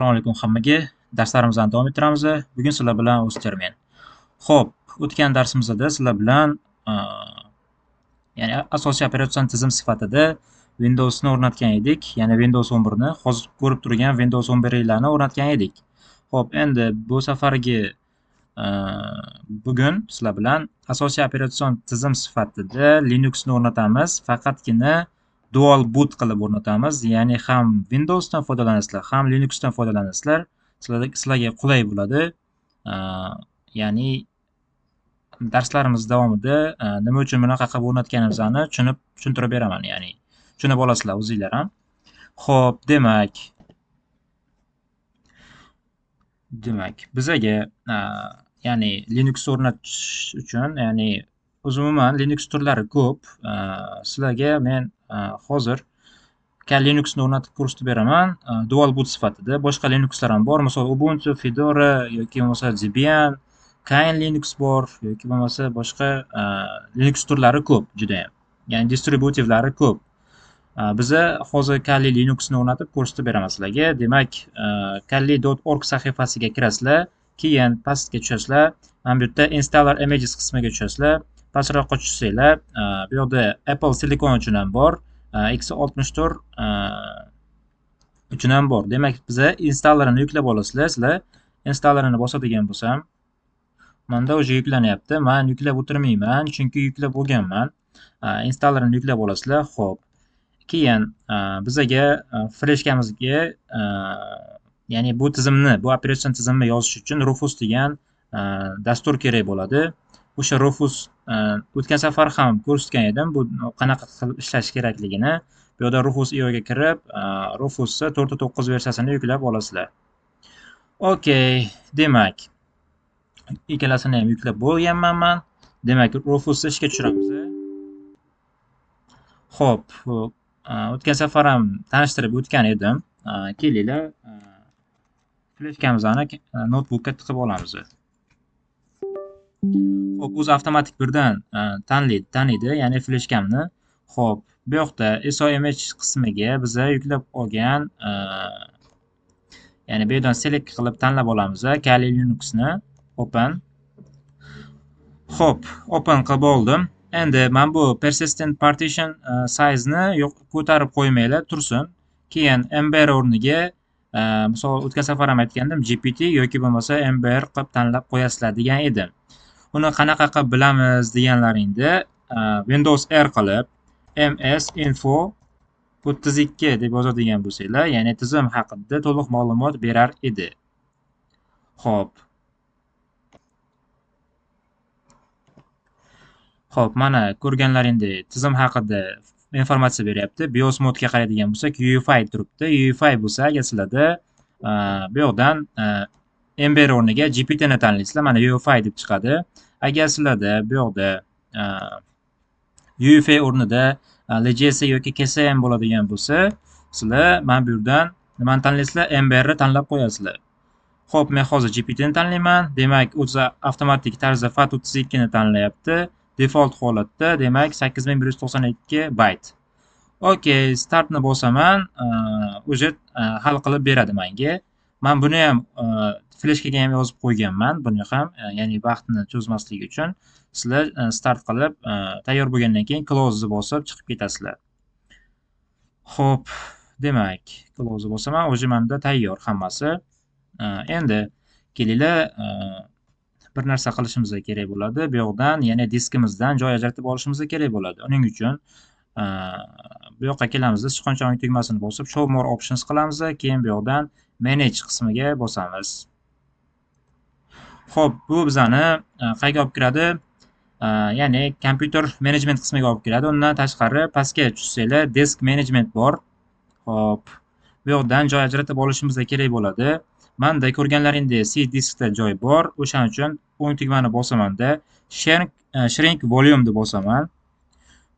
Assalomu alaykum hammaga. Darslarimizni davom ettiramiz. Bugun sizlar bilan o'ztermen. Xo'p, o'tgan darsimizda sizlar bilan ya'ni asosiy operatsion tizim sifatida Windowsni o'rnatgan edik. Ya'ni Windows 11 ni hozir ko'rib turgan Windows 11 larni o'rnatgan edik. Xo'p, endi bu safargi bugun sizlar bilan asosiy operatsion tizim sifatida Linuxni o'rnatamiz. Faqatgina dual boot qilib o'rnatamiz. Ya'ni ham Windowsdan foydalanasizlar, ham Linuxdan foydalanasizlar. Sizlarga qulay bo'ladi. Ya'ni darslarimiz davomida nima uchun bunaqa qilib o'rnatganimizni tushuntirib beraman, ya'ni tushunib olasizlar o'zingizlar ham. Xo'p, demak bizaga ya'ni Linux o'rnatish uchun, ya'ni umuman Linux turlari ko'p. Sizlarga men hozir Linuxni o'rnatib ko'rsatib beraman. Dual boot sifatida boshqa Linuxlar ham bor. Misol Ubuntu, Fedora yoki bo'lmasa Debian, Kine Linux bor yoki bo'lmasa boshqa Linux turlari ko'p juda ham. Ya'ni distributivlari ko'p. Biza hozir Kali Linuxni o'rnatib ko'rsatib beraman sizlarga. Demak, kali.org sahifasiga kirasizlar, keyin pastga tushasizlar. Mana bu yerda installer images qismiga tushasizlar. Pastroqqa tushsanglar, bu yerda Apple Silicon uchun ham bor, x64 uchun ham bor. Demak, biza installerini yuklab olasizlar. Sizlar installerini bosadigan bo'lsam, menda o'zi yuklanyapti. Men yuklab o'tirmayman, chunki yuklab bo'lganman. Installerini yuklab olasizlar. Xo'p. Keyin bizaga fleshkamizga ya'ni bu tizimni, bu operatsion tizimni yozish uchun Rufus degan dastur kerak bo'ladi. O'sha Rufus o'tgan safar ham ko'rsatgan edim, bu qanaqa qilib ishlash kerakligini. Bu yerda Rufus.io ga kirib, Rufusni 4.9 versiyasini yuklab olasizlar. Okey, demak, ikkalasini ham yuklab bo'lganman men. Demak, Rufusni ishga tushiramiz. Xo'p, o'tgan safar ham tanishtirib o'tgan edim. Kelinglar, fleshkamizni notebookka tiqib olamiz. Xo'p, o'zi avtomatik birdan taniydi, ya'ni fleshkamni. Xo'p, bu yoqda SOMH qismiga biza yuklab olgan, ya'ni bu yerdan select qilib tanlab olamiz Kali Linuxni. Open. Xo'p, open qilib oldim. Endi men bu persistent partition size ni ko'tarib qo'ymanglar, tursin. Keyin MBR o'rniga misol o'tgan safar ham aytgandim, GPT yoki bo'lmasa MBR qilib tanlab qo'yasizlar degan edim. Uni qanaqa qilib bilamiz deganlaringda Windows R qilib ms info 32 deb yozadigan bo'lsanglar, ya'ni tizim haqida to'liq ma'lumot berar edi. Xo'p. Xo'p, mana ko'rganlaringdek tizim haqida informatsiya beryapti. BIOS modga qaraydigan bo'lsak, UEFI turibdi. UEFI bo'lsa, agar sizlarda bu yoqdan MBR o'rniga GPT ni tanlaysizlar, mana UEFI deb chiqadi. Agar sizlarda bu yoqda UEFI o'rnida LGS yoki KSM bo'ladigan bo'lsa, sizlar mana bu yerdan nimani tanlaysizlar? MBR ni tanlab qo'yasizlar. Xo'p, men hozir GPT ni tanlayman. Demak, o'zi avtomatik tarzda FAT32 ni tanlayapti. Default holatda, demak 8192 byte. Okey, startni bosaman, o'zi hal qilib beradi menga. Men buni ham fleshkaga ham yozib qo'yganman, buni ham, ya'ni vaqtni cho'zmaslik uchun. Sizlar start qilib, tayyor bo'lgandan keyin close bosib chiqib ketasizlar. Xo'p, demak, close bosaman, o'zi menda tayyor hammasi. Endi kelinglar, bir narsa qilishimiz kerak bo'ladi. Bu yoqdan, ya'ni diskimizdan joy ajratib olishimiz kerak bo'ladi. Uning uchun bu yoqqa kelamiz, sichqonchaning tugmasini bosib show more options qilamiz, keyin bu yoqdan manage qismiga bosamiz. Xo'p, bu bizani qayerga olib kiradi? Ya'ni computer management qismiga olib kiradi. Undan tashqari pastga tushsanglar, disk management bor. Xo'p, bu yoqdan joy ajratib olishimiz kerak bo'ladi. Menda ko'rganlaringdek C diskda joy bor. O'shaning uchun o'ng tugmani bosamanda shrink volume deb bosaman.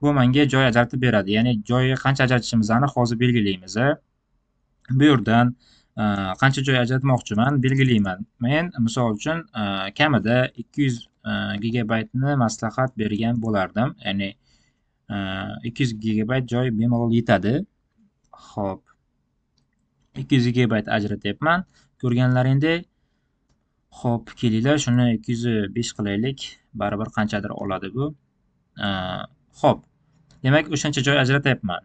Bu menga joy ajratib beradi. Ya'ni joyga qancha ajratishimizni hozir belgilaymiz. Bu yerdan qancha joy ajratmoqchiman belgilayman. Men misol uchun kamida 200 gigabaytni maslahat bergan bo'lardim. Ya'ni 200 gigabayt joy bemalol yetadi. Xo'p. 200 gigabayt ajratyapman. Ko'rganlaringdek, xo'p, kelinglar, shuni 205 qilaylik. Baribir qanchadir oladi bu. Xo'p, demak, o'shancha joy ajratyapman.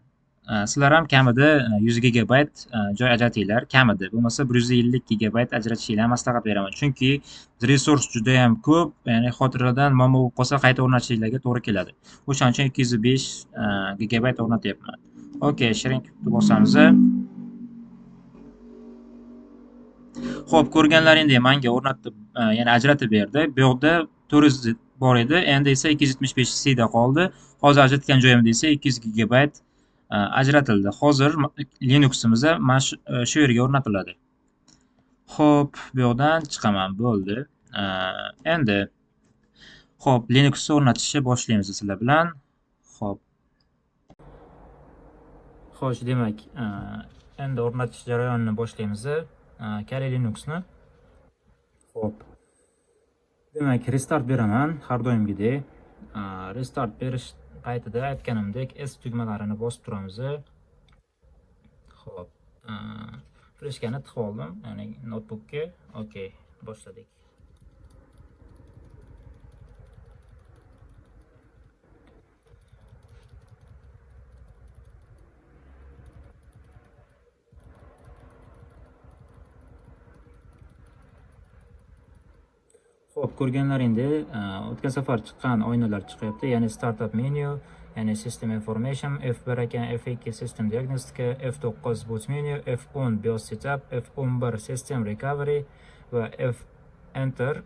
Sizlar ham kamida 100 gigabayt joy ajratinglar, kamida. Bo'lmasa 150 gigabayt ajratishinglarni maslahat beraman. Chunki resurs juda ham ko'p, ya'ni xotiradan muammo bo'lib qolsa qayta o'rnatishinglarga to'g'ri keladi. O'shaning uchun 205 gigabayt o'rnatyapman. Okey, shrink bosamiz. Xo'p, ko'rganlaringdek menga o'rnatib, ya'ni ajratib berdi. Bu yoqda 400 bor edi, endi esa 275 C da qoldi. Hozir ajratgan joyimda esa 200 gigabayt ajratildi. Hozir Linux'imiz mana shu yerga o'rnatiladi. Xo'p, bu yoqdan chiqaman, bo'ldi. Endi xo'p, Linux'ni o'rnatishni boshlaymiz sizlar bilan. Xo'p. Xo'sh, demak, endi o'rnatish jarayonini boshlaymiz. Kali Linux'ni. Xo'p. Demak, restart beraman, har doimgidek. Restart berish paytida aytganimdek S tugmalarini bosib turamiz. Xo'p. Fleshkani tiqib oldim, ya'ni notebookga. Okey, boshladik. Xo'p, ko'rganlaringdek, o'tgan safar chiqqan oynalar chiqyapti, ya'ni startup menu, ya'ni system information, F1 ekan, F2 system diagnostika, F9 boot menu, F10 BIOS setup, F11 system recovery va F enter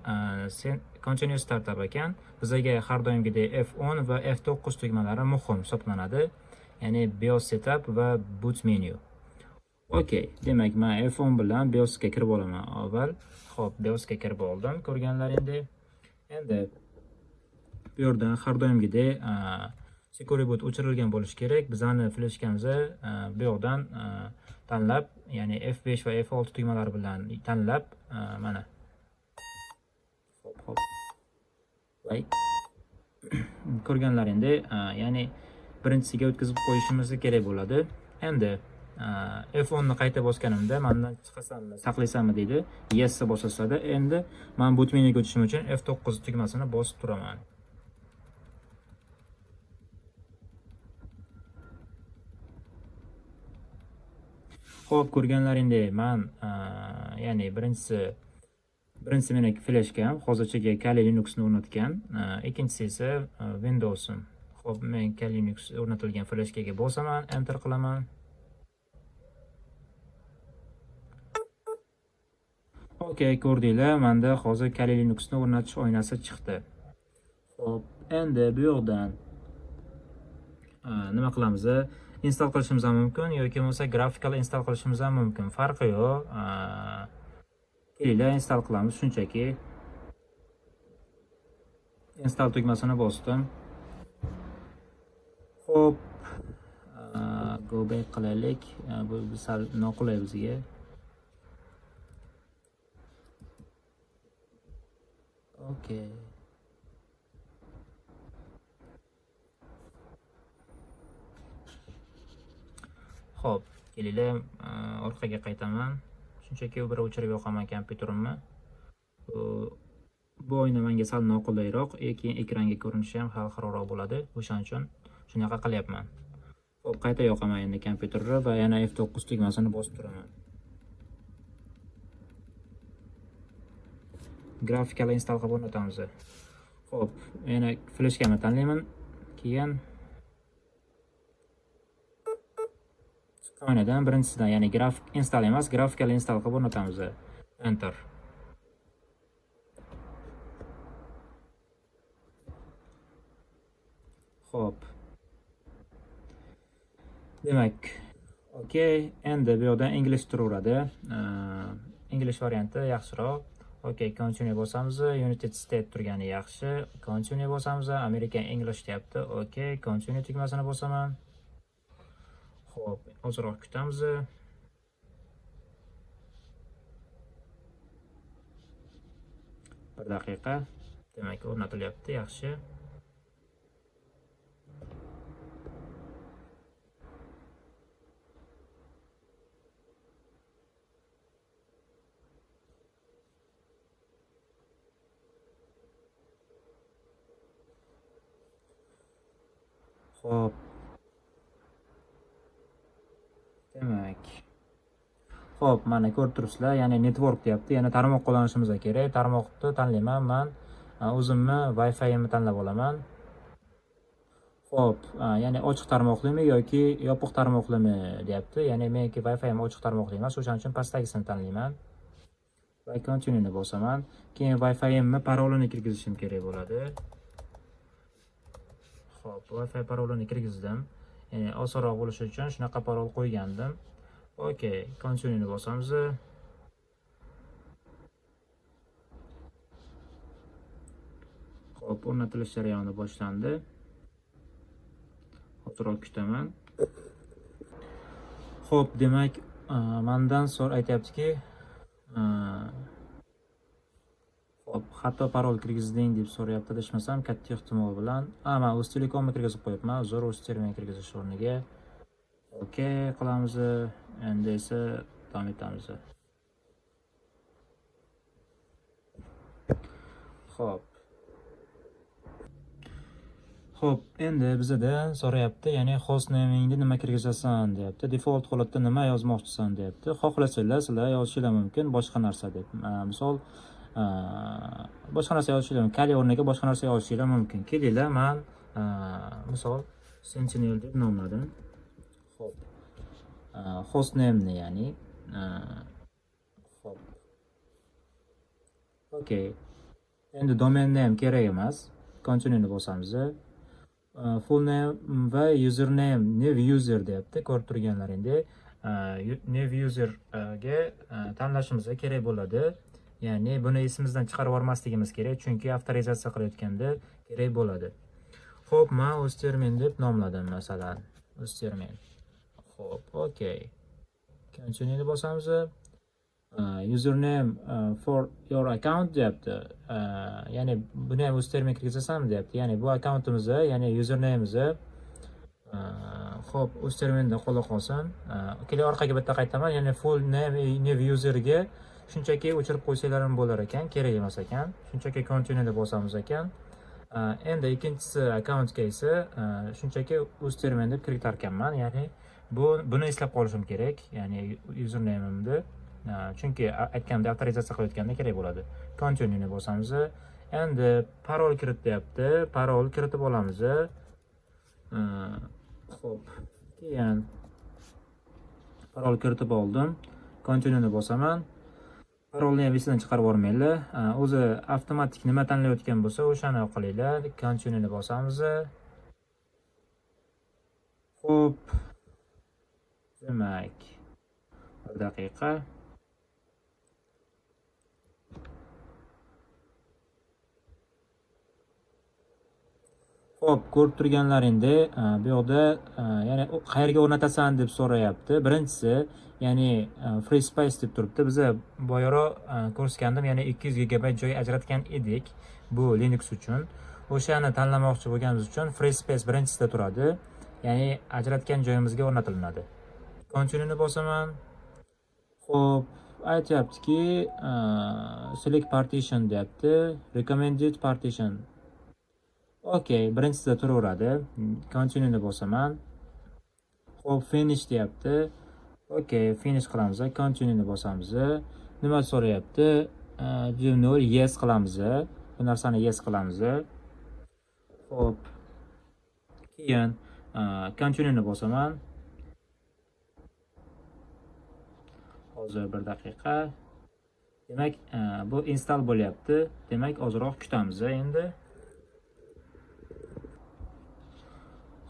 continue startup ekan. Bizga har doimgidek F10 va F9 tugmalari muhim hisoblanadi, ya'ni BIOS setup va boot menu. Okey, demak, men F10 bilan BIOSga kirib olaman avval. Xo'p, BIOSga kirib oldim, ko'rganlaringdek. Endi bu yerdan har doimgidek security boot o'chirilgan bo'lishi kerak. Bizning fleshkamiz bu yoqdan tanlab, ya'ni F5 va F6 tugmalari bilan tanlab, mana. Xo'p. Voy. Ko'rganlaringdek, ya'ni birinchisiga o'tkazib qo'yishimiz kerak bo'ladi. Endi F10 ni qayta bosganimda mendan chiqasanmi, saqlaysanmi deydi. Yes ni bosasada. Endi men boot menyuga o'tishim uchun F9 tugmasini bosib turaman. Xo'p, ko'rganlaringdek, men ya'ni birinchisi meni fleshkam, hozirchaga Kali Linux'ni o'rnatgan, ikkinchisi esa Windows'im. Xo'p, men Kali Linux o'rnatilgan fleshkaga bosaman, enter qilaman. Okey, ko'rdinglar, menda hozir Kali Linux'ni o'rnatish oynasi chiqdi. Xo'p, endi bu yoqdan nima qilamiz? Install qilishimiz ham mumkin yoki bo'lmasa grafikalar install qilishimiz ham mumkin. Farqi yo'q. Kelinglar, install qilamiz shunchaki. Install tugmasini bosdim. Xo'p, go back qilaylik. Bu sal noqulay bizga. Okey. Xo'p, kelinglar, orqaga qaytaman. Shunchaki bir o'chirib yoqaman kompyuterimni. Bu oyna menga sal noqulayroq, keyin ekranga ko'rinishi ham xalqaroq bo'ladi. O'shaning uchun shunaqa qilyapman. Xo'p, qayta yoqaman endi kompyuterni va yana F9 tugmasini bosib turaman. Grafikalar install qilib o'rnatamiz. Xo'p, yana fleshkamni tanlayman. Keyin oynadan birinchisidan, ya'ni grafik install emas, grafikalar install qilib o'rnatamiz. Enter. Xo'p. Demak, okey, endi bu yoqda English turaveradi. English varianti yaxshiroq. Okey, continue bosamiz. United States turgani yaxshi. Continue bosamiz. American English deyapti. Okey, continue tugmasini bosaman. Xo'p, ozroq kutamiz. Bir daqiqa. Demak, o'rnatilyapti, yaxshi. Xo'p, demak. Xo'p, mana ko'rib turibsizlar, ya'ni network deyapti. Ya'ni tarmoq qo'llanishimiz kerak. Tarmoqni tanlayman men. O'zimni Wi-Fi'imni tanlab olaman. Xo'p, ya'ni ochiq tarmoqlimi yoki yopiq tarmoqlimi deyapti. Ya'ni meniki Wi-Fi'im ochiq tarmoqli emas, o'shaning uchun pastdagisini tanlayman va continue ni bosaman. Keyin Wi-Fi'imni parolini kirgizishim kerak bo'ladi. Xo'p, Wi-Fi parolini kirgizdim. Ya'ni osonroq bo'lishi uchun shunaqa parol qo'ygandim. Okey, continue ni bosamiz. Xo'p, o'rnatilish jarayoni boshlandi. Hozirroq kutaman. Xo'p, demak, mendan aytyaptiki, xo'p, xato parol kirgizding deb so'rayapti, adashmasam, katta ehtimol bilan. Men Uztelecomni kirgizib qo'yibman, zo'r Uztermeni kirgizish o'rniga. Okey qilamiz. Endi esa davom etamiz. Xo'p. Xo'p, endi bizadan so'rayapti, ya'ni hostnamingni nima kirgizasan deyapti. Default holatda nima yozmoqchisan deyapti. Xohlasanglar sizlar yozishinglar mumkin boshqa narsa deb. Misol, boshqa narsa yozishinglar mumkin. Kali o'rniga boshqa narsa yozishinglar mumkin. Kelinglar, men misol Sentinel deb nomladim. Xo'p. Hostnameni ya'ni xo'p. Okey. Endi domain name kerak emas. Continue ni bosamiz. Full name va username new user deyapti. Ko'rib turganlaringdek, new user ga tanlashimiz kerak bo'ladi. Ya'ni buni esimizdan chiqarib olmasligimiz kerak, chunki avtorizatsiya qilayotganda kerak bo'ladi. Xo'p, men Uztermen deb nomladim masalan. Uztermen. Xo'p, okey. Continue ni bosamiz. Username for your account deyapti. Ya'ni buni ham Uztermen kirgizasanmi deyapti. Ya'ni bu akkauntimizni, ya'ni username'imizni xo'p, Uztermenda qo'la qolsin. Keling, orqaga bitta qaytaman. Ya'ni full name new userga shunchaki o'chirib qo'ysanglar ham bo'lar ekan, kerak emas ekan. Shunchaki continue deb bosamiz ekan. Endi ikkinchisi akkauntga esa shunchaki Uztermen deb kiritar ekanman. Ya'ni buni eslab qolishim kerak, ya'ni username'imni. Chunki aytganda avtorizatsiya qilayotganda kerak bo'ladi. Continue ni bosamiz. Endi parol kirit deyapti. Parol kiritib olamiz. Xo'p, keyin parol kiritib oldim. Continue ni bosaman. Parolni ham esdan chiqarib olmanglar. O'zi avtomatik nima tanlayotgan bo'lsa, o'shani qilinglar. Continue ni bosamiz. Xo'p. Demak, bir daqiqa. Xo'p, ko'rib turganlaringdek, bu yoqda ya'ni qayerga o'rnatasan deb so'rayapti. Birinchisi, ya'ni free space deb turibdi. Biz boyaroq ko'rsatgandim, ya'ni 200 GB joy ajratgan edik bu Linux uchun. O'shani tanlamoqchi bo'lganimiz uchun free space birinchisida turadi. Ya'ni ajratgan joyimizga o'rnatilinadi. Continue ni bosaman. Xo'p, aytyaptiki, select partition deyapti. Recommended partition. Okey, birinchisida turaveradi. Continue ni bosaman. Xo'p, finish deyapti. Okey, finish qilamiz. Continue ni bosamiz. Nima so'rayapti? Junior yes qilamiz. Bu narsani yes qilamiz. Xo'p. Keyin continue ni bosaman. Hozir bir daqiqa. Demak, bu install bo'lyapti. Demak, ozroq kutamiz endi.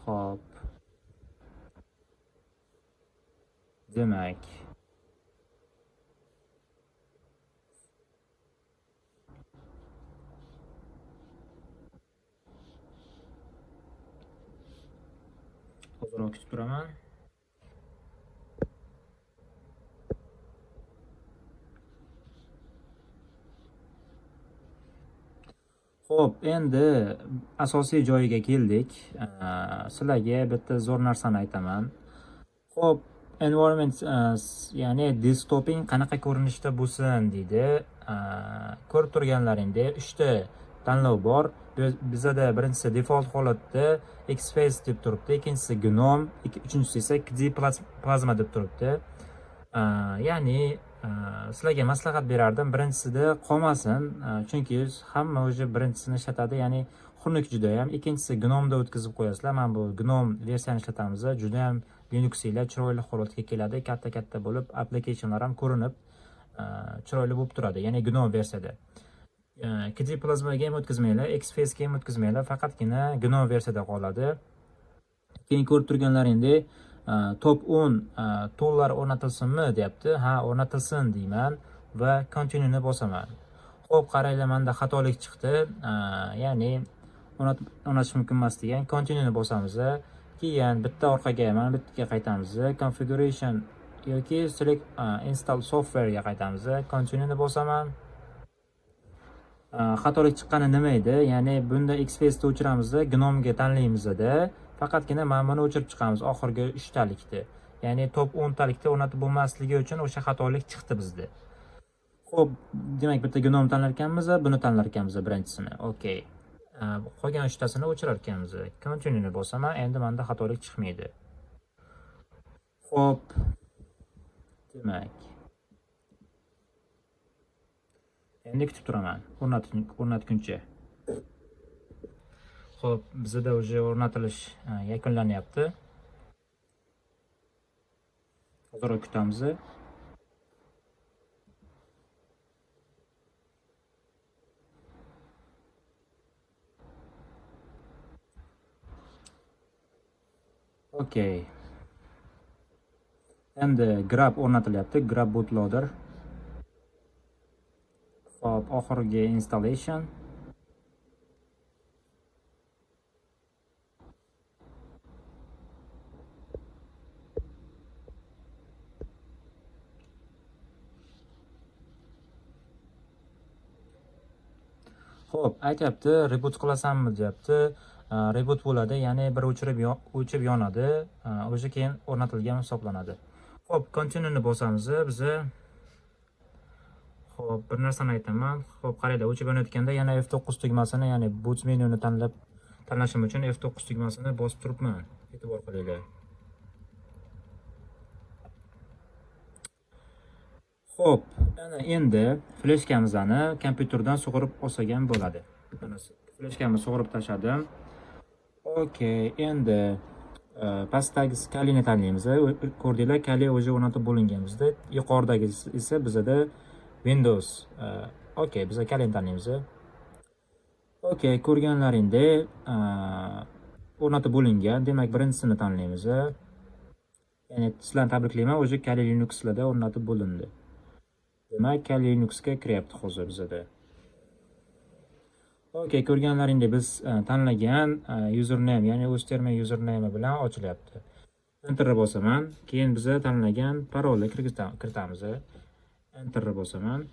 Xo'p. Demak, ozroq kutib turaman. Xo'p, endi asosiy joyiga keldik. Sizlarga bitta zo'r narsani aytaman. Xo'p, environment ya'ni desktoping qanaqa ko'rinishda bo'lsin deydi. Ko'rib turganlaringdek 3 ta tanlov bor. Bizada birinchisi default holatda Xface deb turibdi, ikkinchisi Gnome, uchinchisi esa KDE Plasma deb turibdi. Ya'ni sizlarga maslahat berardim, birinchisida qolmasin, chunki hamma o'zi birinchisini ishlatadi, ya'ni xunuk juda ham. Ikkinchisi Gnomeda o'tkazib qo'yasizlar. Mana bu Gnome versiyani ishlatamiz. Juda ham Linux ila chiroyli holatga keladi, katta bo'lib, applicationlar ham ko'rinib, chiroyli bo'lib turadi, ya'ni Gnome versiyada. KDE Plasmaga ham o'tkazmanglar, Xface'ga ham o'tkazmanglar, faqatgina Gnome versiyada qoladi. Keyin ko'rib turganlaringdek, top 10 toollar o'rnatilsinmi deyapti. Ha, o'rnatilsin deyman va continue ni bosaman. Xo'p, qaranglar, menda xatolik chiqdi. Ya'ni o'rnatish mumkin emas degan. Continue ni bosamiz. Keyin bitta orqaga, mana bu yerga qaytamiz. Configuration yoki select install software ga qaytamiz. Continue ni bosaman. Xatolik chiqqani nima edi? Ya'ni bunda Xface'ni o'chiramiz, Gnome ga tanlaymiz-da. Faqatgina mana buni o'chirib chiqamiz, oxirgi 3 talikni. Ya'ni top 10 talikda o'rnatib bo'lmasligi uchun o'sha xatolik chiqdi bizda. Xo'p, demak bitta Gnome tanlar ekanmiz, buni tanlar ekanmiz birinchisini. Okey. Qolgan 3 tasini o'chirar ekanmiz. Continue ni bosaman, endi menda xatolik chiqmaydi. Xo'p. Demak, endi kutib turaman o'rnatguncha. Xo'p, bizda o'zi o'rnatilish yakunlanyapti. Hozir kutamiz. Okey. Endi grab o'rnatilyapti, grab bootloader. Hop, oxirgi installation. Xo'p, aytyapti, reboot qilasanmi deyapti. Reboot bo'ladi, ya'ni bir o'chib yonadi, o'sha keyin o'rnatilgan hisoblanadi. Xo'p, continue ni bosamiz biz. Xo'p, bir narsani aytaman. Xo'p, qaranglar, o'chib yonayotganda yana F9 tugmasini, ya'ni boot menyuni tanlashim uchun F9 tugmasini bosib turibman. E'tibor qilinglar. Xo'p, endi fleshkamizni kompyuterdan sug'urib olsagan bo'ladi. Mana fleshkamni sug'urib tashladim. Okey, endi pastdagi kalini tanlaymiz. Ko'rdinglar, kali o'zi o'rnatib bo'lingan bizda. Yuqoridagi esa bizda Windows. Okey, biz kalini tanlaymiz. Okey, ko'rganlaringdek o'rnatib bo'lingan. Demak, birinchisini tanlaymiz. Ya'ni sizlarni tabriklayman, o'zi Kali Linuxlarda o'rnatib bo'lindi. Demak, Kali Linuxga kiryapti hozir bizda. Okey, ko'rganlaringdek biz tanlagan username, ya'ni o'z termin username bilan ochilyapti. Enter bosaman, keyin biz tanlagan parolni kiritamiz. Enter bosaman.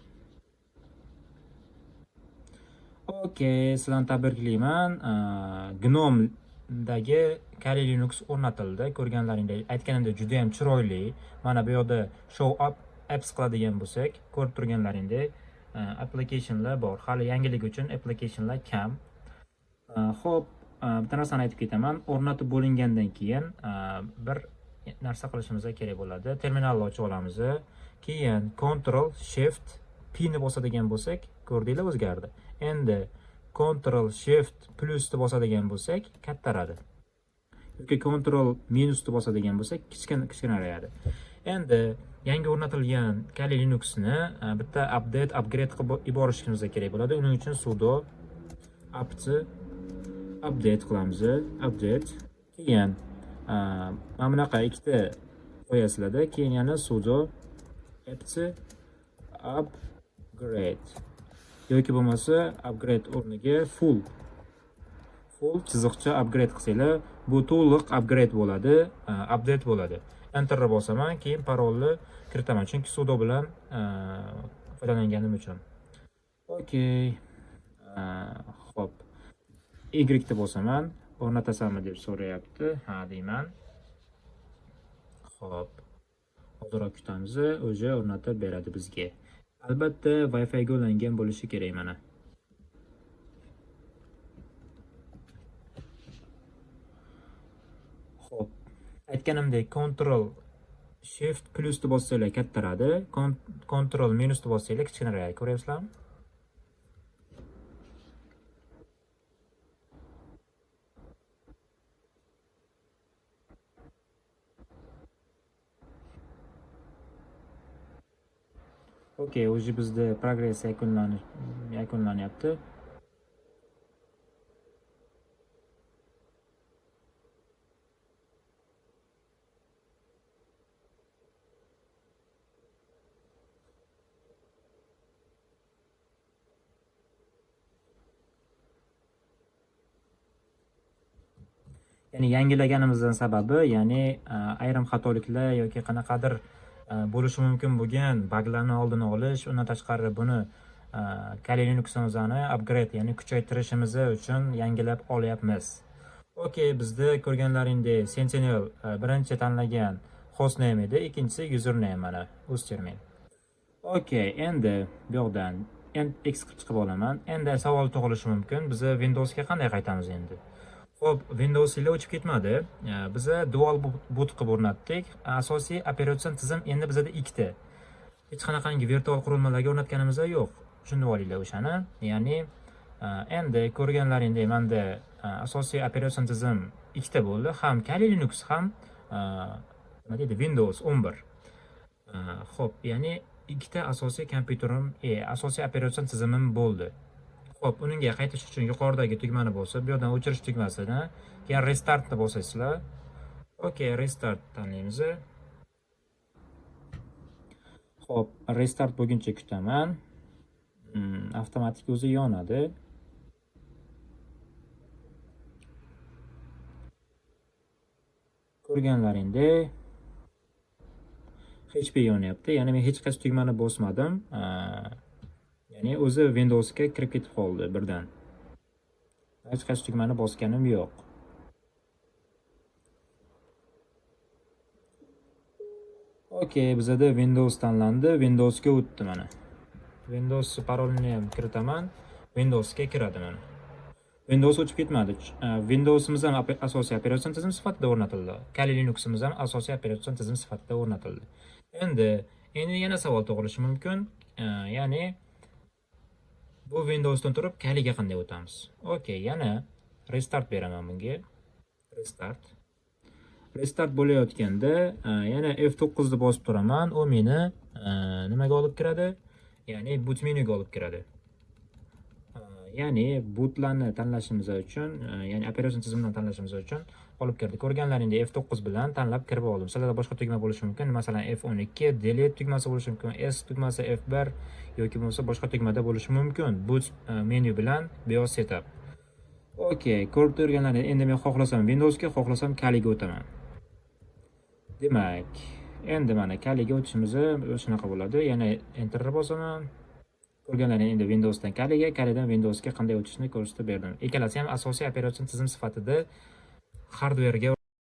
Okey, sizlarni tabriklayman. Gnome dagi Kali Linux o'rnatildi. Ko'rganlaringdek, aytganimdek juda ham chiroyli. Mana bu yerda show up apps qiladigan bo'lsak, ko'rib turganlaringdek applicationlar bor. Hali yangilik uchun applicationlar kam. Xo'p, bitta narsani aytib ketaman. O'rnatib bo'lingandan keyin bir narsa qilishimiz kerak bo'ladi. Terminalni ochib olamiz. Keyin Ctrl Shift P ni bosadigan bo'lsak, ko'rdinglar, o'zgardi. Endi Ctrl Shift plus ni bosadigan bo'lsak, kattaradi. Yoki Ctrl minus ni bosadigan bo'lsak, kichkinarayadi. Endi yangi o'rnatilgan Kali Linuxni bitta upgrade qilib yuborishimiz kerak bo'ladi. Uning uchun sudo apt update qilamiz. Update. Keyin mana bunaqa ikkita qo'yasizlar. Keyin yana sudo apt upgrade. Yoki bo'lmasa upgrade o'rniga full chiziqcha upgrade qilsanglar, bu to'liq upgrade bo'ladi, update bo'ladi. Enter bosaman, keyin parolni kiritaman, chunki sudo bilan foydalanganim uchun. Okey. Xo'p. Y ni bosaman, o'rnatasanmi deb so'rayapti. Ha deyman. Xo'p. Hozir kutamiz, o'zi o'rnatib beradi bizga. Albatta Wi-Fi ga ulangan bo'lishi kerak mana. aytganimdek, Ctrl Shift plusni bossanglar kattaradi, Ctrl minusni bossanglar kichkinarayadi. Ko'ryapsizlarmi? Okey, уже bizda progress yakunlanyapti. Ya'ni yangilaganimizdan sababi, ya'ni ayrim xatoliklar yoki qanaqadir bo'lishi mumkin bo'lgan baglarni oldini olish, undan tashqari buni Kali Linux'imizni upgrade, ya'ni kuchaytirishimiz uchun yangilab olyapmiz. Okey, bizda ko'rganlaringdek Sentinel birinchi tanlagan hostname edi, ikkinchisi username, mana userman. Okey, endi bu yoqdan X qilib chiqib olaman. Endi savol tug'ilishi mumkin, biz Windowsga qanday qaytamiz endi? Xo'p, Windows ile o'chib ketmadi. Biza dual boot qilib o'rnatdik. Asosiy operatsion tizim endi bizda ikkita. Hech qanaqangi virtual qurilmalarga o'rnatganimiz yo'q. Tushunib olinglar o'shani. Ya'ni endi ko'rganlaringdek, menda asosiy operatsion tizim ikkita bo'ldi. Ham Kali Linux, ham nima deydi, Windows 11. Xo'p, ya'ni ikkita asosiy kompyuterim, asosiy operatsion tizimim bo'ldi. Xo'p, uningga qaytish uchun yuqoridagi tugmani bosib, bu yerdan o'chirish tugmasini, keyin restartni bosasizlar. Okey, restart tanlaymiz. Xo'p, restart bo'lguncha kutaman. Avtomatik o'zi yonadi. Ko'rganlaringdek HP yonyapti. Ya'ni men hech qaysi tugmani bosmadim. Ya'ni o'zi Windowsga kirib ketib qoldi birdan. Hech qaysi tugmani bosganim yo'q. Okey, bizda Windows tanlandi, Windowsga o'tdi mana. Windows parolini ham kiritaman, Windowsga kiradi mana. Windows o'chib ketmadi. Windowsimiz ham asosiy operatsion tizim sifatida o'rnatildi. Kali Linux'imiz ham asosiy operatsion tizim sifatida o'rnatildi. Endi yana savol tug'ilishi mumkin. Ya'ni bu Windowsdan turib Kaliga qanday o'tamiz? Okey, yana restart beraman bunga. Restart bo'layotganda yana F9 ni bosib turaman. U meni nimaga olib kiradi? Ya'ni boot menyuga olib kiradi. Ya'ni bootlarni tanlashimiz uchun, ya'ni operatsion tizimni tanlashimiz uchun olib kirdi. Ko'rganlaringdek F9 bilan tanlab kirib oldim. Sizlarda boshqa tugma bo'lishi mumkin. Masalan, F12, delete tugmasi bo'lishi mumkin, S tugmasi, F1 yoki bo'lmasa boshqa tugmada bo'lishi mumkin. Boot menyu bilan BIOS setup. Okey, ko'rib turganlaringiz, endi men xohlasam Windowsga, xohlasam Kaliga o'taman. Demak, endi mana Kaliga o'tishimiz shunaqa bo'ladi. Yana enter bosaman. Ko'rganlaringiz, endi Windowsdan Kaliga, Kalidan Windowsga qanday o'tishni ko'rsatib berdim. Ikkalasi ham asosiy operatsion tizim sifatida hardverga